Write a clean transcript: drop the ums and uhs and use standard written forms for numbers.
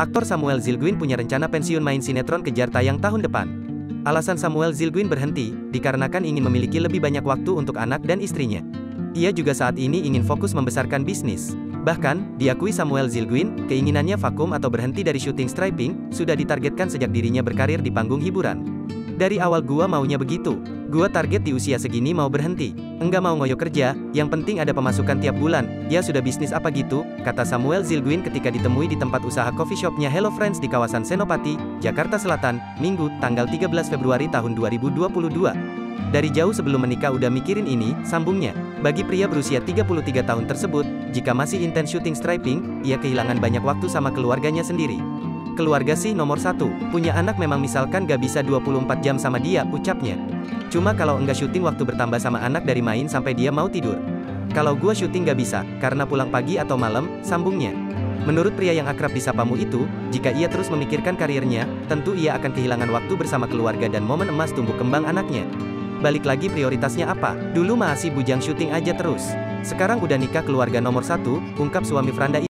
Aktor Samuel Zilguin punya rencana pensiun main sinetron kejar tayang tahun depan. Alasan Samuel Zilguin berhenti, dikarenakan ingin memiliki lebih banyak waktu untuk anak dan istrinya. Ia juga saat ini ingin fokus membesarkan bisnis. Bahkan, diakui Samuel Zilguin, keinginannya vakum atau berhenti dari syuting stripping, sudah ditargetkan sejak dirinya berkarir di panggung hiburan. Dari awal gua maunya begitu. Gua target di usia segini mau berhenti. Enggak mau ngoyo kerja, yang penting ada pemasukan tiap bulan. Ya sudah bisnis apa gitu, kata Samuel Zilguin ketika ditemui di tempat usaha coffee shopnya Hello Friends di kawasan Senopati, Jakarta Selatan, Minggu, tanggal 13 Februari tahun 2022. Dari jauh sebelum menikah udah mikirin ini, sambungnya. Bagi pria berusia 33 tahun tersebut, jika masih intens syuting stripping, ia kehilangan banyak waktu sama keluarganya sendiri. Keluarga sih nomor satu, punya anak memang misalkan gak bisa 24 jam sama dia, ucapnya. Cuma kalau enggak syuting waktu bertambah sama anak dari main sampai dia mau tidur. Kalau gua syuting gak bisa, karena pulang pagi atau malam, sambungnya. Menurut pria yang akrab disapamu itu, jika ia terus memikirkan karirnya, tentu ia akan kehilangan waktu bersama keluarga dan momen emas tumbuh kembang anaknya. Balik lagi prioritasnya apa? Dulu masih bujang syuting aja terus. Sekarang udah nikah keluarga nomor satu, ungkap suami Franda.